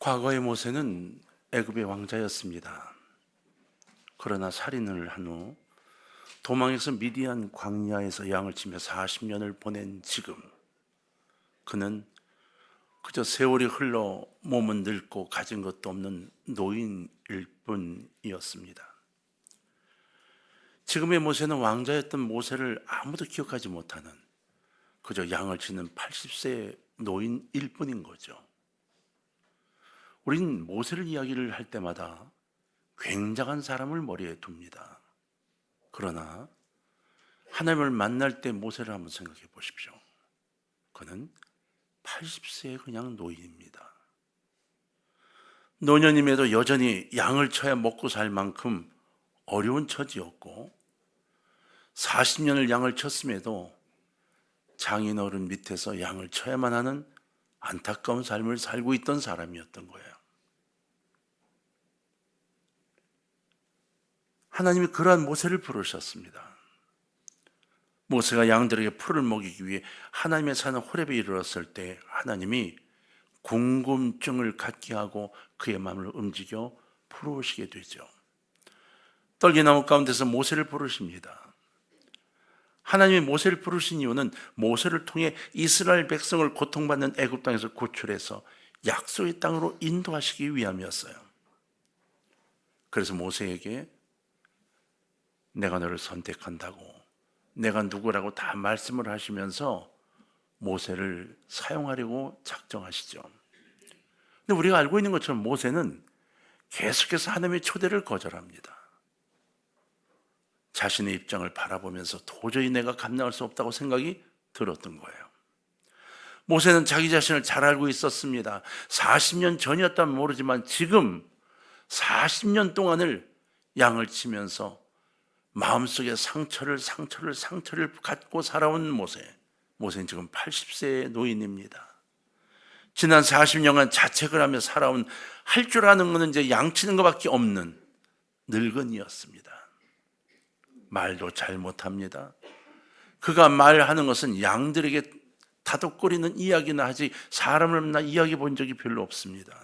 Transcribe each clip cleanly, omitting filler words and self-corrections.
과거의 모세는 애굽의 왕자였습니다. 그러나 살인을 한 후 도망해서 미디안 광야에서 양을 치며 40년을 보낸 지금 그는 그저 세월이 흘러 몸은 늙고 가진 것도 없는 노인일 뿐이었습니다. 지금의 모세는 왕자였던 모세를 아무도 기억하지 못하는 그저 양을 치는 80세의 노인일 뿐인 거죠. 우린 모세를 이야기를 할 때마다 굉장한 사람을 머리에 둡니다. 그러나 하나님을 만날 때 모세를 한번 생각해 보십시오. 그는 80세의 그냥 노인입니다. 노년임에도 여전히 양을 쳐야 먹고 살 만큼 어려운 처지였고 40년을 양을 쳤음에도 장인어른 밑에서 양을 쳐야만 하는 안타까운 삶을 살고 있던 사람이었던 거예요. 하나님이 그러한 모세를 부르셨습니다. 모세가 양들에게 풀을 먹이기 위해 하나님의 산 호렙에 이르렀을 때 하나님이 궁금증을 갖게 하고 그의 마음을 움직여 부르시게 되죠. 떨기나무 가운데서 모세를 부르십니다. 하나님이 모세를 부르신 이유는 모세를 통해 이스라엘 백성을 고통받는 애굽 땅에서 구출해서 약속의 땅으로 인도하시기 위함이었어요. 그래서 모세에게 내가 너를 선택한다고, 내가 누구라고 다 말씀을 하시면서 모세를 사용하려고 작정하시죠. 근데 우리가 알고 있는 것처럼 모세는 계속해서 하나님의 초대를 거절합니다. 자신의 입장을 바라보면서 도저히 내가 감당할 수 없다고 생각이 들었던 거예요. 모세는 자기 자신을 잘 알고 있었습니다. 40년 전이었다면 모르지만 지금 40년 동안을 양을 치면서 마음속에 상처를 갖고 살아온 모세는 지금 80세의 노인입니다. 지난 40년간 자책을 하며 살아온, 할 줄 아는 것은 이제 양치는 것밖에 없는 늙은이였습니다. 말도 잘 못합니다. 그가 말하는 것은 양들에게 다독거리는 이야기나 하지 사람을 만나 이야기 본 적이 별로 없습니다.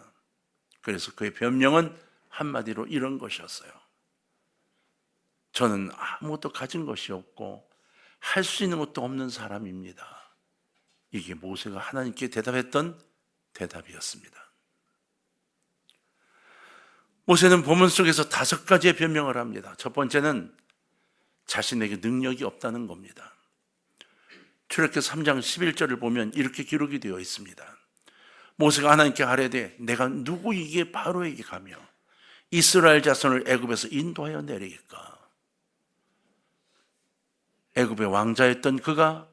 그래서 그의 변명은 한마디로 이런 것이었어요. 저는 아무것도 가진 것이 없고 할 수 있는 것도 없는 사람입니다. 이게 모세가 하나님께 대답했던 대답이었습니다. 모세는 본문 속에서 5가지의 변명을 합니다. 첫 번째는 자신에게 능력이 없다는 겁니다. 출애굽기 3장 11절을 보면 이렇게 기록이 되어 있습니다. 모세가 하나님께 아뢰되 내가 누구이기에 바로에게 가며 이스라엘 자손을 애굽에서 인도하여 내리겠까. 애굽의 왕자였던 그가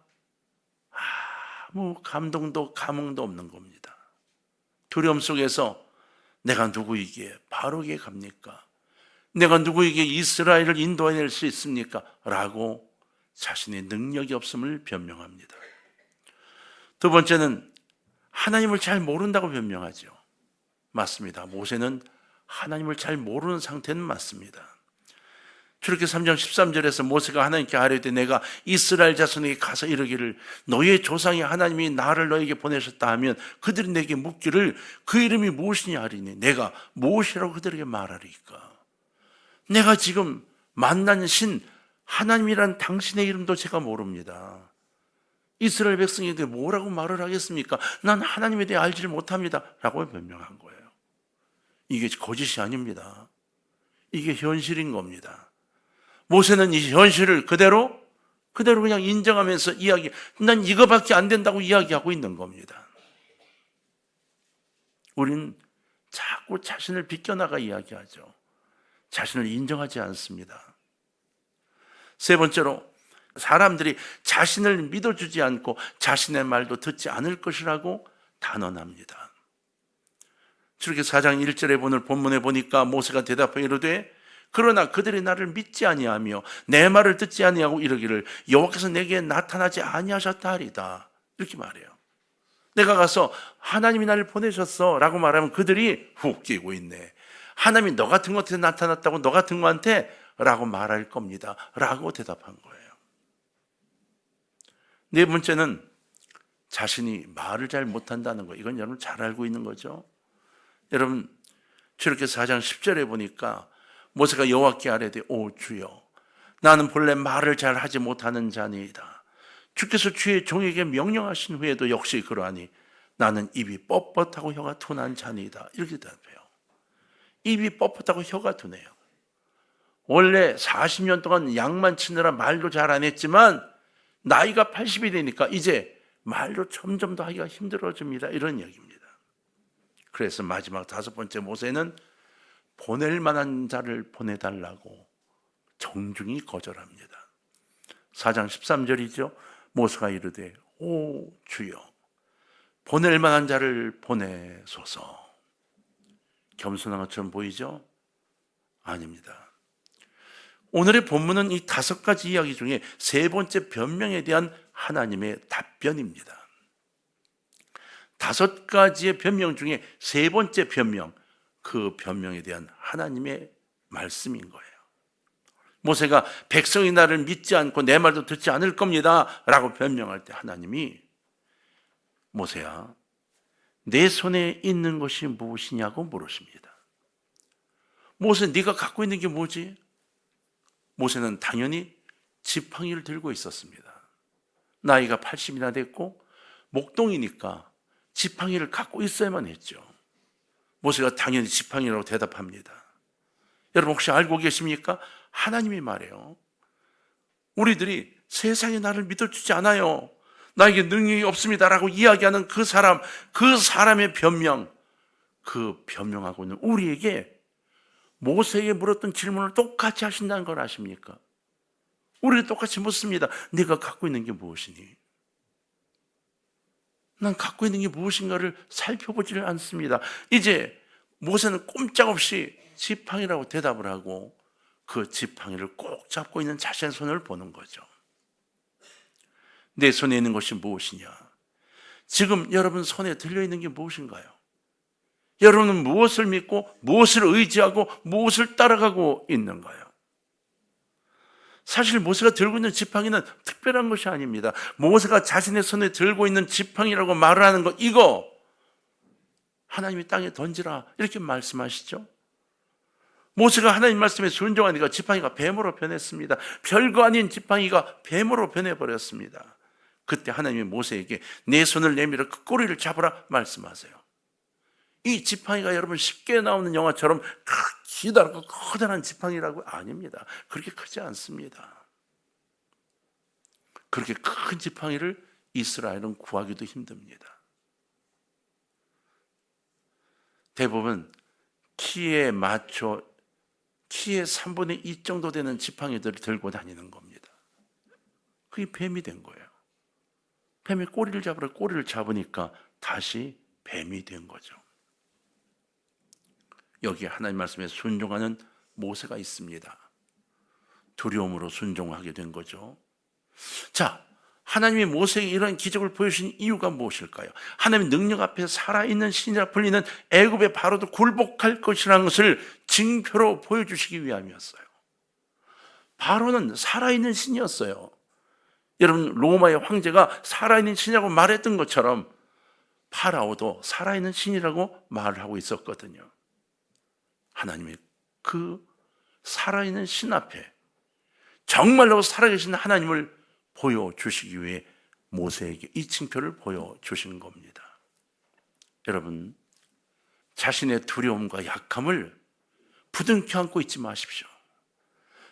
아무 감동도 감흥도 없는 겁니다. 두려움 속에서 내가 누구이기에 바로에게 갑니까? 내가 누구에게 이스라엘을 인도해낼 수 있습니까? 라고 자신의 능력이 없음을 변명합니다. 두 번째는 하나님을 잘 모른다고 변명하죠. 맞습니다. 모세는 하나님을 잘 모르는 상태는 맞습니다. 출애굽기 3장 13절에서 모세가 하나님께 아뢰되 내가 이스라엘 자손에게 가서 이르기를 너희의 조상이 하나님이 나를 너에게 보내셨다 하면 그들이 내게 묻기를 그 이름이 무엇이냐 하리니 내가 무엇이라고 그들에게 말하리까? 내가 지금 만난 신 하나님이란 당신의 이름도 제가 모릅니다. 이스라엘 백성에게 뭐라고 말을 하겠습니까? 난 하나님에 대해 알지를 못합니다 라고 변명한 거예요. 이게 거짓이 아닙니다. 이게 현실인 겁니다. 모세는 이 현실을 그대로 그냥 인정하면서 난 이거밖에 안 된다고 이야기하고 있는 겁니다. 우린 자꾸 자신을 비껴나가 이야기하죠. 자신을 인정하지 않습니다. 세 번째로 사람들이 자신을 믿어주지 않고 자신의 말도 듣지 않을 것이라고 단언합니다. 출애굽기 4장 1절에 오늘 본문에 보니까 모세가 대답하여 이르되 그러나 그들이 나를 믿지 아니하며 내 말을 듣지 아니하고 이르기를 여호와께서 내게 나타나지 아니하셨다 하리다. 이렇게 말해요. 내가 가서 하나님이 나를 보내셨어 라고 말하면 그들이 웃기고 있네. 하나님이 너 같은 것한테 나타났다고 너 같은 거한테 라고 말할 겁니다 라고 대답한 거예요. 네 번째는 자신이 말을 잘 못한다는 거. 이건 여러분 잘 알고 있는 거죠. 여러분, 출애굽기 4장 10절에 보니까 모세가 여호와께 아뢰되 오 주여, 나는 본래 말을 잘 하지 못하는 자니이다. 주께서 주의 종에게 명령하신 후에도 역시 그러하니 나는 입이 뻣뻣하고 혀가 둔한 자니이다. 이렇게 대답해요. 입이 뻣뻣하고 혀가 둔해요. 원래 40년 동안 양만 치느라 말도 잘 안 했지만 나이가 80이 되니까 이제 말도 점점 더 하기가 힘들어집니다. 이런 얘기입니다. 그래서 마지막 5번째 모세는 보낼 만한 자를 보내달라고 정중히 거절합니다. 4장 13절이죠. 모세가 이르되 오 주여, 보낼 만한 자를 보내소서. 겸손한 것처럼 보이죠? 아닙니다. 오늘의 본문은 이 5가지 이야기 중에 3번째 변명에 대한 하나님의 답변입니다. 5가지의 변명 중에 3번째 변명, 그 변명에 대한 하나님의 말씀인 거예요. 모세가 백성이 나를 믿지 않고 내 말도 듣지 않을 겁니다 라고 변명할 때 하나님이 모세야, 내 손에 있는 것이 무엇이냐고 물으십니다. 모세, 네가 갖고 있는 게 뭐지? 모세는 당연히 지팡이를 들고 있었습니다. 나이가 80이나 됐고 목동이니까 지팡이를 갖고 있어야만 했죠. 모세가 당연히 지팡이라고 대답합니다. 여러분 혹시 알고 계십니까? 하나님이 말해요. 우리들이 세상에 나를 믿어주지 않아요, 나에게 능력이 없습니다라고 이야기하는 그 사람의 변명, 그 변명하고는 우리에게 모세에게 물었던 질문을 똑같이 하신다는 걸 아십니까? 우리가 똑같이 묻습니다. 네가 갖고 있는 게 무엇이니? 난 갖고 있는 게 무엇인가를 살펴보지를 않습니다. 이제 모세는 꼼짝없이 지팡이라고 대답을 하고 그 지팡이를 꼭 잡고 있는 자신의 손을 보는 거죠. 내 손에 있는 것이 무엇이냐? 지금 여러분 손에 들려있는 게 무엇인가요? 여러분은 무엇을 믿고 무엇을 의지하고 무엇을 따라가고 있는가요? 사실 모세가 들고 있는 지팡이는 특별한 것이 아닙니다. 모세가 자신의 손에 들고 있는 지팡이라고 말을 하는 것, 이거 하나님이 땅에 던지라 이렇게 말씀하시죠. 모세가 하나님 말씀에 순종하니까 지팡이가 뱀으로 변했습니다. 별거 아닌 지팡이가 뱀으로 변해버렸습니다. 그때 하나님이 모세에게 내 손을 내밀어 그 꼬리를 잡으라 말씀하세요. 이 지팡이가 여러분 쉽게 나오는 영화처럼 기다랗고 커다란 지팡이라고 아닙니다. 그렇게 크지 않습니다. 그렇게 큰 지팡이를 이스라엘은 구하기도 힘듭니다. 대부분 키에 맞춰 키의 3분의 2 정도 되는 지팡이들을 들고 다니는 겁니다. 그게 뱀이 된 거예요. 뱀의 꼬리를 잡으라, 꼬리를 잡으니까 다시 뱀이 된 거죠. 여기에 하나님 말씀에 순종하는 모세가 있습니다. 두려움으로 순종하게 된 거죠. 자, 하나님이 모세에게 이런 기적을 보여주신 이유가 무엇일까요? 하나님의 능력 앞에 살아있는 신이라 불리는 애굽의 바로도 굴복할 것이라는 것을 징표로 보여주시기 위함이었어요. 바로는 살아있는 신이었어요. 여러분, 로마의 황제가 살아있는 신이라고 말했던 것처럼 파라오도 살아있는 신이라고 말을 하고 있었거든요. 하나님이 그 살아있는 신 앞에 정말로 살아계신 하나님을 보여주시기 위해 모세에게 이 징표를 보여주신 겁니다. 여러분, 자신의 두려움과 약함을 부둥켜 안고 있지 마십시오.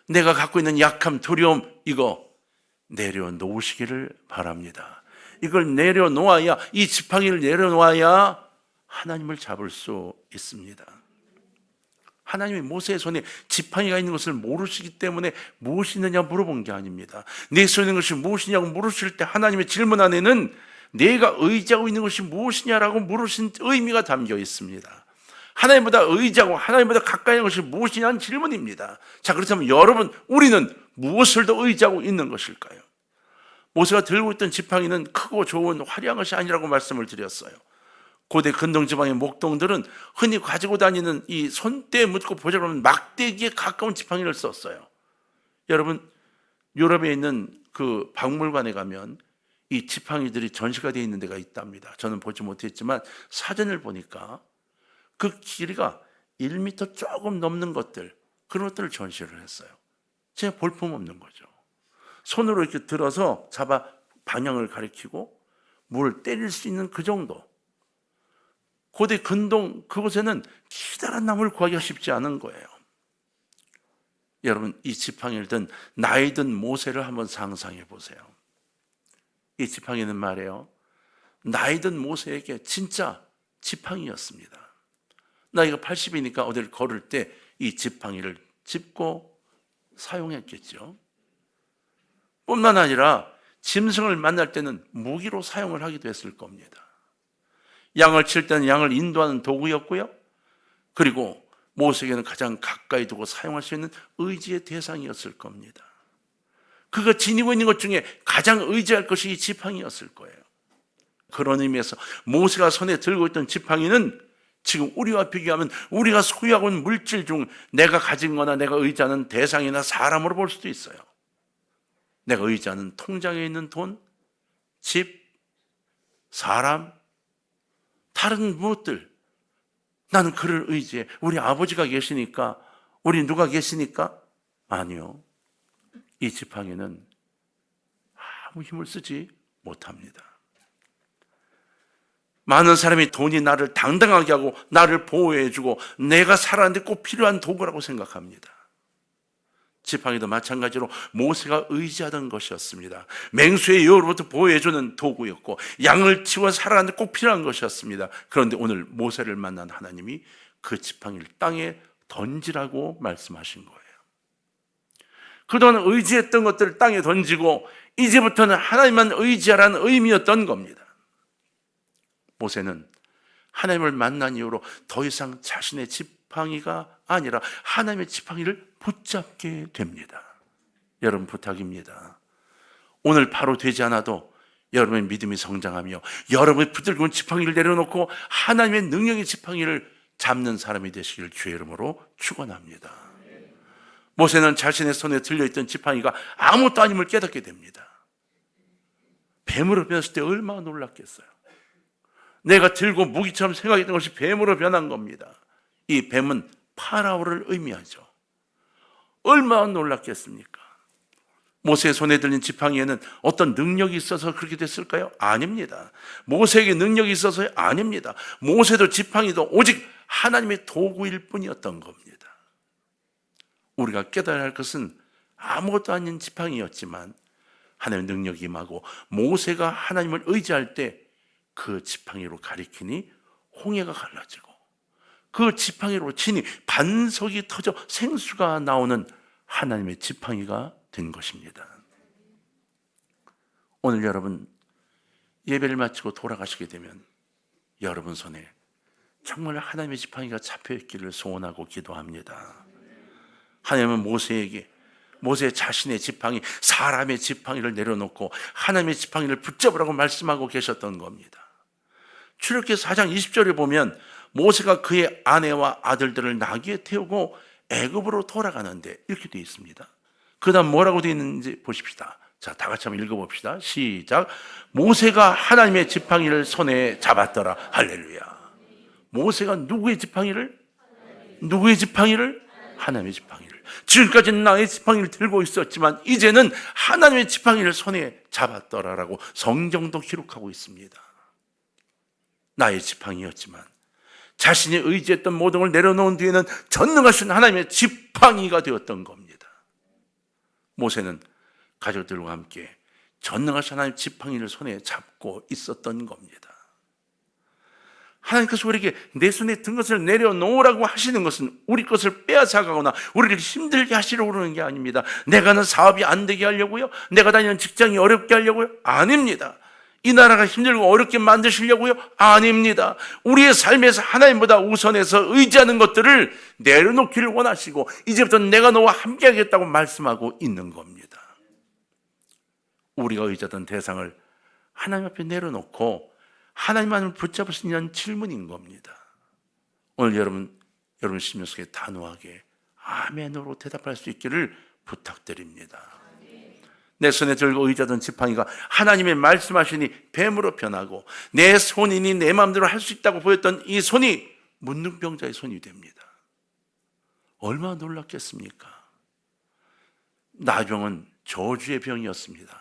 내가 갖고 있는 약함, 두려움, 이거 내려놓으시기를 바랍니다. 이걸 내려놓아야, 이 지팡이를 내려놓아야 하나님을 잡을 수 있습니다. 하나님이 모세의 손에 지팡이가 있는 것을 모르시기 때문에 무엇이 있느냐 물어본 게 아닙니다. 내 손에 있는 것이 무엇이냐고 물으실 때 하나님의 질문 안에는 내가 의지하고 있는 것이 무엇이냐라고 물으신 의미가 담겨 있습니다. 하나님보다 의지하고 하나님보다 가까이 있는 것이 무엇이냐는 질문입니다. 자, 그렇다면 여러분, 우리는 무엇을 더 의지하고 있는 것일까요? 모세가 들고 있던 지팡이는 크고 좋은 화려한 것이 아니라고 말씀을 드렸어요. 고대 근동지방의 목동들은 흔히 가지고 다니는 이 손대에 묻고 보자면 막대기에 가까운 지팡이를 썼어요. 여러분, 유럽에 있는 그 박물관에 가면 이 지팡이들이 전시가 되어 있는 데가 있답니다. 저는 보지 못했지만 사진을 보니까 그 길이가 1m 조금 넘는 것들, 그런 것들을 전시를 했어요. 진짜 볼품없는 거죠. 손으로 이렇게 들어서 잡아 방향을 가리키고 물을 때릴 수 있는 그 정도. 고대 근동 그곳에는 기다란 나무를 구하기가 쉽지 않은 거예요. 여러분, 이 지팡이를 든 나이 든 모세를 한번 상상해 보세요. 이 지팡이는 말이에요, 나이 든 모세에게 진짜 지팡이였습니다. 나이가 80이니까 어디를 걸을 때 이 지팡이를 짚고 사용했겠죠. 뿐만 아니라 짐승을 만날 때는 무기로 사용을 하기도 했을 겁니다. 양을 칠 때는 양을 인도하는 도구였고요. 그리고 모세에게는 가장 가까이 두고 사용할 수 있는 의지의 대상이었을 겁니다. 그가 지니고 있는 것 중에 가장 의지할 것이 이 지팡이였을 거예요. 그런 의미에서 모세가 손에 들고 있던 지팡이는 지금 우리와 비교하면 우리가 소유하고 있는 물질 중 내가 가진 거나 내가 의지하는 대상이나 사람으로 볼 수도 있어요. 내가 의지하는 통장에 있는 돈, 집, 사람, 다른 무엇들, 나는 그를 의지해. 우리 아버지가 계시니까, 우리 누가 계시니까? 아니요. 이 지팡이는 아무 힘을 쓰지 못합니다. 많은 사람이 돈이 나를 당당하게 하고 나를 보호해주고 내가 살아가는데 꼭 필요한 도구라고 생각합니다. 지팡이도 마찬가지로 모세가 의지하던 것이었습니다. 맹수의 여로부터 보호해주는 도구였고 양을 치워 살아가는데 꼭 필요한 것이었습니다. 그런데 오늘 모세를 만난 하나님이 그 지팡이를 땅에 던지라고 말씀하신 거예요. 그동안 의지했던 것들을 땅에 던지고 이제부터는 하나님만 의지하라는 의미였던 겁니다. 모세는 하나님을 만난 이후로 더 이상 자신의 지팡이가 아니라 하나님의 지팡이를 붙잡게 됩니다. 여러분, 부탁입니다. 오늘 바로 되지 않아도 여러분의 믿음이 성장하며 여러분이 붙들고 있는 지팡이를 내려놓고 하나님의 능력의 지팡이를 잡는 사람이 되시길 주의 이름으로 축원합니다. 모세는 자신의 손에 들려있던 지팡이가 아무것도 아님을 깨닫게 됩니다. 뱀으로 변했을 때 얼마나 놀랐겠어요. 내가 들고 무기처럼 생각했던 것이 뱀으로 변한 겁니다. 이 뱀은 파라오를 의미하죠. 얼마나 놀랐겠습니까? 모세의 손에 들린 지팡이에는 어떤 능력이 있어서 그렇게 됐을까요? 아닙니다. 모세에게 능력이 있어서 아닙니다. 모세도 지팡이도 오직 하나님의 도구일 뿐이었던 겁니다. 우리가 깨달아야 할 것은 아무것도 아닌 지팡이였지만 하나님의 능력이 임하고 모세가 하나님을 의지할 때 그 지팡이로 가리키니 홍해가 갈라지고 그 지팡이로 치니 반석이 터져 생수가 나오는 하나님의 지팡이가 된 것입니다. 오늘 여러분 예배를 마치고 돌아가시게 되면 여러분 손에 정말 하나님의 지팡이가 잡혀있기를 소원하고 기도합니다. 하나님은 모세 자신의 지팡이, 사람의 지팡이를 내려놓고 하나님의 지팡이를 붙잡으라고 말씀하고 계셨던 겁니다. 출애굽기 4장 20절에 보면 모세가 그의 아내와 아들들을 나귀에 태우고 애굽으로 돌아가는데 이렇게 되어 있습니다. 그 다음 뭐라고 되어 있는지 보십시다. 자, 다 같이 한번 읽어봅시다. 시작. 모세가 하나님의 지팡이를 손에 잡았더라. 할렐루야. 모세가 누구의 지팡이를? 하나님의 지팡이를. 지금까지는 나의 지팡이를 들고 있었지만 이제는 하나님의 지팡이를 손에 잡았더라라고 성경도 기록하고 있습니다. 나의 지팡이였지만 자신이 의지했던 모든 걸 내려놓은 뒤에는 전능하신 하나님의 지팡이가 되었던 겁니다. 모세는 가족들과 함께 전능하신 하나님의 지팡이를 손에 잡고 있었던 겁니다. 하나님께서 우리에게 내 손에 든 것을 내려놓으라고 하시는 것은 우리 것을 빼앗아가거나 우리를 힘들게 하시려고 그러는 게 아닙니다. 내가 하는 사업이 안 되게 하려고요? 내가 다니는 직장이 어렵게 하려고요? 아닙니다. 이 나라가 힘들고 어렵게 만드시려고요? 아닙니다. 우리의 삶에서 하나님보다 우선해서 의지하는 것들을 내려놓기를 원하시고 이제부터 내가 너와 함께 하겠다고 말씀하고 있는 겁니다. 우리가 의지하던 대상을 하나님 앞에 내려놓고 하나님만을 붙잡을 수 있는 질문인 겁니다. 오늘 여러분 심령 속에 단호하게 아멘으로 대답할 수 있기를 부탁드립니다. 내 손에 들고 의지하던 지팡이가 하나님의 말씀하시니 뱀으로 변하고 내 손이니 내 마음대로 할 수 있다고 보였던 이 손이 문둥병자의 손이 됩니다. 얼마나 놀랐겠습니까? 나병은 저주의 병이었습니다.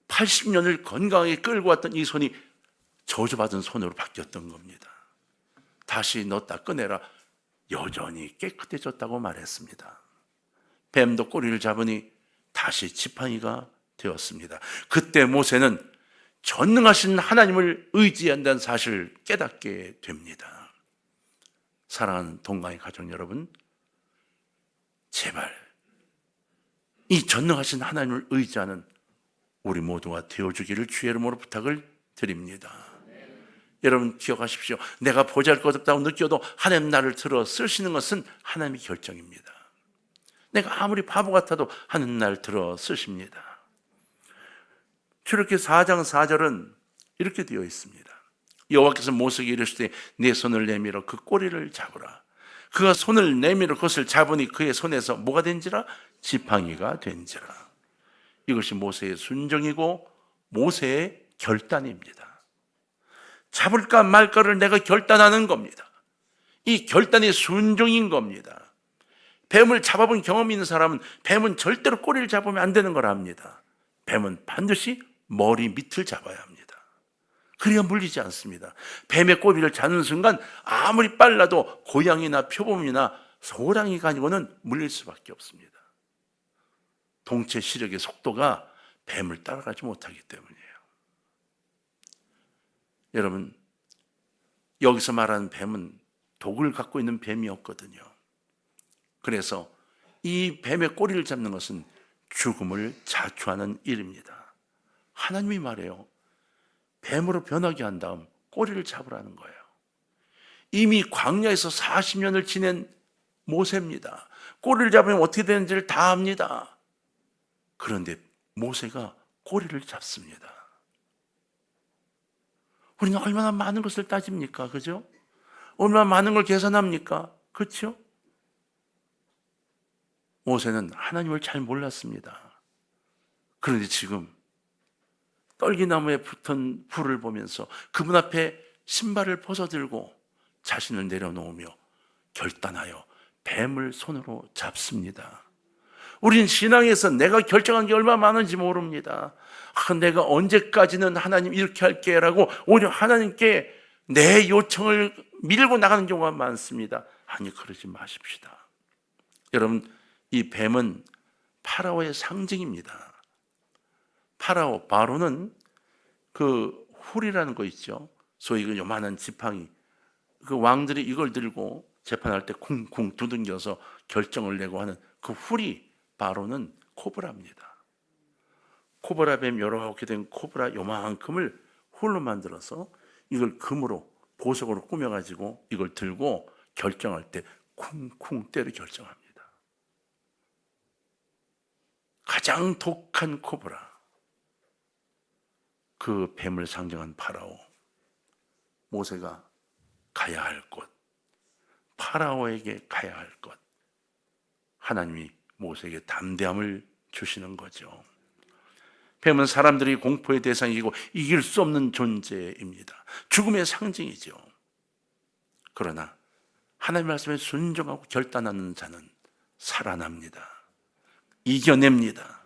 80년을 건강하게 끌고 왔던 이 손이 저주받은 손으로 바뀌었던 겁니다. 다시 넣었다 꺼내라 여전히 깨끗해졌다고 말했습니다. 뱀도 꼬리를 잡으니 다시 지팡이가 되었습니다. 그때 모세는 전능하신 하나님을 의지한다는 사실을 깨닫게 됩니다. 사랑하는 동강의 가족 여러분, 제발 이 전능하신 하나님을 의지하는 우리 모두가 되어주기를 주의 이름으로 부탁을 드립니다. 여러분 기억하십시오. 내가 보잘것없다고 느껴도 하나님 나를 들어 쓰시는 것은 하나님의 결정입니다. 내가 아무리 바보 같아도 하나님 나를 들어 쓰십니다. 출애굽기 4장 4절은 이렇게 되어 있습니다. 여호와께서 모세에게 이르시되 내 손을 내밀어 그 꼬리를 잡으라. 그가 손을 내밀어 그것을 잡으니 그의 손에서 뭐가 된지라? 지팡이가 된지라. 이것이 모세의 순종이고 모세의 결단입니다. 잡을까 말까를 내가 결단하는 겁니다. 이 결단이 순종인 겁니다. 뱀을 잡아본 경험이 있는 사람은 뱀은 절대로 꼬리를 잡으면 안 되는 걸 압니다. 뱀은 반드시 머리 밑을 잡아야 합니다. 그래야 물리지 않습니다. 뱀의 꼬리를 잡는 순간 아무리 빨라도 고양이나 표범이나 호랑이가 아니고는 물릴 수밖에 없습니다. 동체 시력의 속도가 뱀을 따라가지 못하기 때문이에요. 여러분, 여기서 말하는 뱀은 독을 갖고 있는 뱀이었거든요. 그래서 이 뱀의 꼬리를 잡는 것은 죽음을 자초하는 일입니다. 하나님이 말해요. 뱀으로 변하게 한 다음 꼬리를 잡으라는 거예요. 이미 광야에서 40년을 지낸 모세입니다. 꼬리를 잡으면 어떻게 되는지를 다 압니다. 그런데 모세가 꼬리를 잡습니다. 우리는 얼마나 많은 것을 따집니까? 그죠? 얼마나 많은 걸 계산합니까? 그렇죠? 모세는 하나님을 잘 몰랐습니다. 그런데 지금 떨기나무에 붙은 불을 보면서 그분 앞에 신발을 벗어들고 자신을 내려놓으며 결단하여 뱀을 손으로 잡습니다. 우린 신앙에서 내가 결정한 게 얼마나 많은지 모릅니다. 내가 언제까지는 하나님 이렇게 할게라고 오히려 하나님께 내 요청을 밀고 나가는 경우가 많습니다. 아니, 그러지 마십시다. 여러분, 이 뱀은 파라오의 상징입니다. 파라오, 바로는 그 훌이라는 거 있죠. 소위 그 요만한 지팡이. 그 왕들이 이걸 들고 재판할 때 쿵쿵 두들겨서 결정을 내고 하는 그 훌이, 바로는 코브라입니다. 코브라 뱀 요렇게 된 코브라 요만큼을 훌로 만들어서 이걸 금으로 보석으로 꾸며가지고 이걸 들고 결정할 때 쿵쿵 때려 결정합니다. 가장 독한 코브라, 그 뱀을 상징한 파라오, 모세가 가야 할 곳, 파라오에게 가야 할 것, 하나님이 모세에게 담대함을 주시는 거죠. 뱀은 사람들이 공포의 대상이고 이길 수 없는 존재입니다. 죽음의 상징이죠. 그러나 하나님의 말씀에 순종하고 결단하는 자는 살아납니다. 이겨냅니다.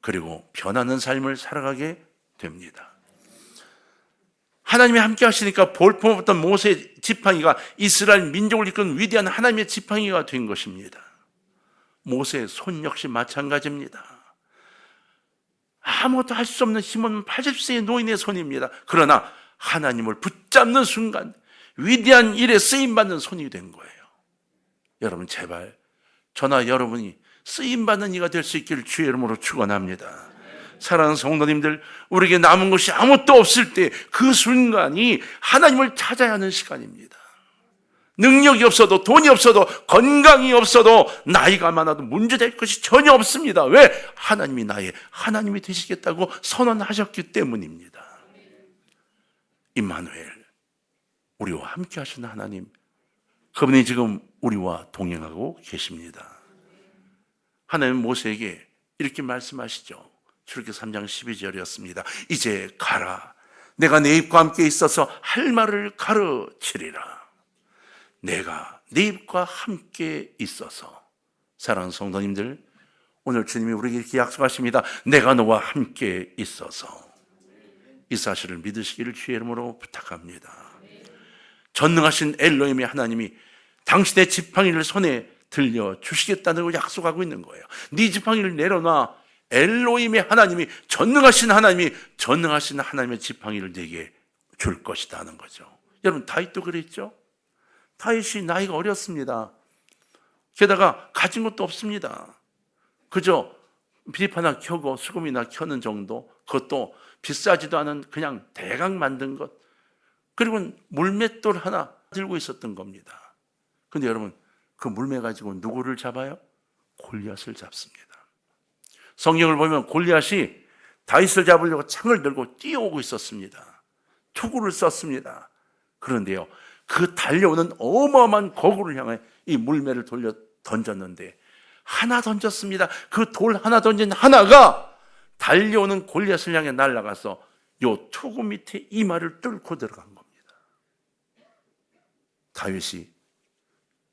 그리고 변하는 삶을 살아가게 됩니다. 하나님이 함께 하시니까 볼품없던 모세의 지팡이가 이스라엘 민족을 이끄는 위대한 하나님의 지팡이가 된 것입니다. 모세의 손 역시 마찬가지입니다. 아무것도 할 수 없는 힘없는 80세의 노인의 손입니다. 그러나 하나님을 붙잡는 순간 위대한 일에 쓰임받는 손이 된 거예요. 여러분, 제발 저나 여러분이 쓰임받는 이가 될 수 있기를 주의 이름으로 축원합니다. 사랑하는 성도님들, 우리에게 남은 것이 아무것도 없을 때 그 순간이 하나님을 찾아야 하는 시간입니다. 능력이 없어도, 돈이 없어도, 건강이 없어도, 나이가 많아도 문제될 것이 전혀 없습니다. 왜? 하나님이 나의 하나님이 되시겠다고 선언하셨기 때문입니다. 임마누엘, 우리와 함께 하시는 하나님, 그분이 지금 우리와 동행하고 계십니다. 하나님은 모세에게 이렇게 말씀하시죠. 출애굽기 3장 12절이었습니다. 이제 가라, 내가 내 입과 함께 있어서 할 말을 가르치리라. 내가 내 입과 함께 있어서. 사랑하는 성도님들, 오늘 주님이 우리에게 이렇게 약속하십니다. 내가 너와 함께 있어서. 이 사실을 믿으시기를 주의 이름으로 부탁합니다. 전능하신 엘로힘의 하나님이 당신의 지팡이를 손에 들려 주시겠다는 걸 약속하고 있는 거예요. 네 지팡이를 내려놔. 엘로힘의 하나님이, 전능하신 하나님의 지팡이를 내게 줄 것이다 하는 거죠. 여러분, 다윗도 그랬죠? 다윗이 나이가 어렸습니다. 게다가 가진 것도 없습니다. 그저 비립 하나 켜고 수금이나 켜는 정도, 그것도 비싸지도 않은 그냥 대강 만든 것, 그리고 물맷돌 하나 들고 있었던 겁니다. 근데 여러분, 그 물매 가지고 누구를 잡아요? 골리앗을 잡습니다. 성경을 보면 골리앗이 다윗을 잡으려고 창을 들고 뛰어오고 있었습니다. 투구를 썼습니다. 그런데요, 그 달려오는 어마어마한 거구를 향해 이 물매를 돌려 던졌는데 하나 던졌습니다. 그 돌 하나 던진 하나가 달려오는 골리앗을 향해 날아가서 요 투구 밑에 이마를 뚫고 들어간 겁니다. 다윗이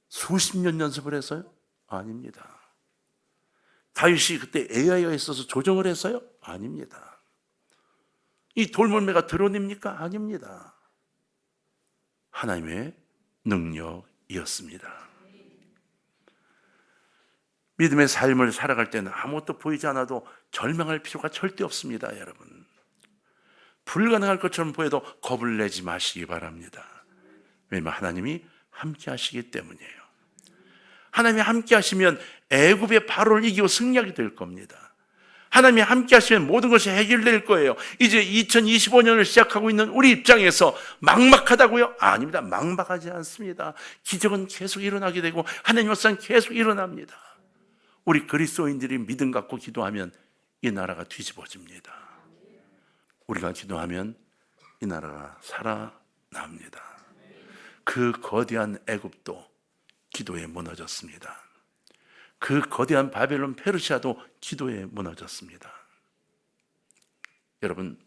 수십 년 연습을 해서요? 아닙니다. 다윗이 그때 AI가 있어서 조정을 해서요? 아닙니다. 이 돌물매가 드러냅니까? 아닙니다. 하나님의 능력이었습니다. 믿음의 삶을 살아갈 때는 아무것도 보이지 않아도 절망할 필요가 절대 없습니다, 여러분. 불가능할 것처럼 보여도 겁을 내지 마시기 바랍니다. 왜냐하면 하나님이 함께 하시기 때문이에요. 하나님이 함께 하시면 애굽의 바로를 이기고 승리하게 될 겁니다. 하나님이 함께 하시면 모든 것이 해결될 거예요. 이제 2025년을 시작하고 있는 우리 입장에서 막막하다고요? 아닙니다. 막막하지 않습니다. 기적은 계속 일어나게 되고 하나님의 역사는 계속 일어납니다. 우리 그리스도인들이 믿음 갖고 기도하면 이 나라가 뒤집어집니다. 우리가 기도하면 이 나라가 살아납니다. 그 거대한 애굽도 기도에 무너졌습니다. 그 거대한 바벨론 페르시아도 기도에 무너졌습니다. 여러분,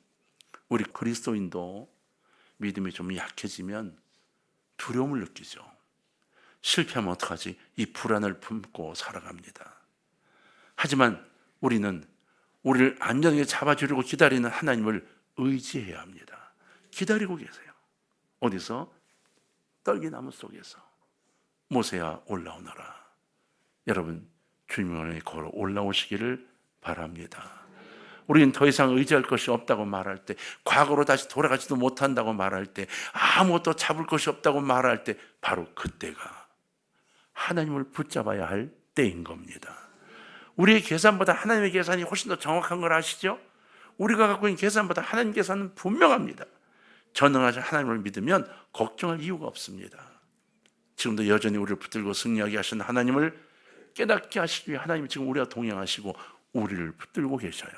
우리 그리스도인도 믿음이 좀 약해지면 두려움을 느끼죠. 실패하면 어떡하지? 이 불안을 품고 살아갑니다. 하지만 우리는 우리를 안전하게 잡아주려고 기다리는 하나님을 의지해야 합니다. 기다리고 계세요. 어디서? 떨기나무 속에서. 모세야 올라오너라. 여러분, 주님을 걸어 올라오시기를 바랍니다. 우리는 더 이상 의지할 것이 없다고 말할 때, 과거로 다시 돌아가지도 못한다고 말할 때, 아무것도 잡을 것이 없다고 말할 때, 바로 그때가 하나님을 붙잡아야 할 때인 겁니다. 우리의 계산보다 하나님의 계산이 훨씬 더 정확한 걸 아시죠? 우리가 갖고 있는 계산보다 하나님 계산은 분명합니다. 전능하신 하나님을 믿으면 걱정할 이유가 없습니다. 지금도 여전히 우리를 붙들고 승리하게 하신 하나님을 깨닫게 하시기 위해 하나님이 지금 우리와 동행하시고 우리를 붙들고 계셔요.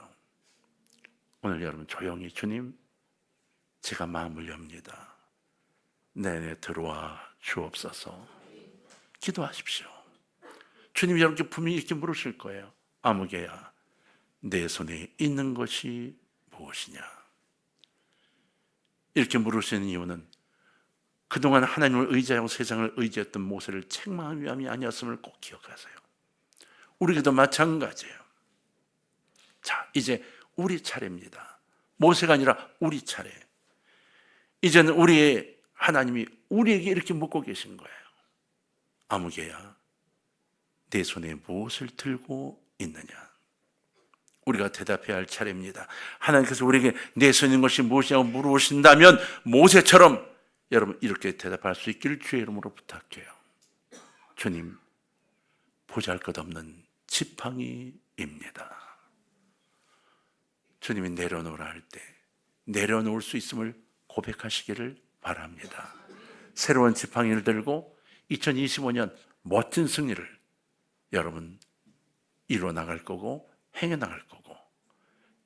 오늘 여러분 조용히 주님, 제가 마음을 엽니다. 내내 들어와 주옵소서. 기도하십시오. 주님이 여러분께 분명히 이렇게 물으실 거예요. 아무개야, 내 손에 있는 것이 무엇이냐? 이렇게 물으시는 이유는 그동안 하나님을 의지하고 세상을 의지했던 모세를 책망한 위함이 아니었음을 꼭 기억하세요. 우리에게도 마찬가지예요. 자, 이제 우리 차례입니다. 모세가 아니라 우리 차례. 이제는 우리의 하나님이 우리에게 이렇게 묻고 계신 거예요. 아무개야, 내 손에 무엇을 들고 있느냐? 우리가 대답해야 할 차례입니다. 하나님께서 우리에게 내 손에 있는 것이 무엇이냐고 물으신다면 모세처럼 여러분 이렇게 대답할 수 있기를 주의 이름으로 부탁해요. 주님, 보잘것없는 지팡이입니다. 주님이 내려놓으라 할 때 내려놓을 수 있음을 고백하시기를 바랍니다. 새로운 지팡이를 들고 2025년 멋진 승리를 여러분 이루어 나갈 거고 행해 나갈 거고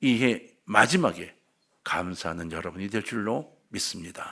이 해 마지막에 감사하는 여러분이 될 줄로 믿습니다.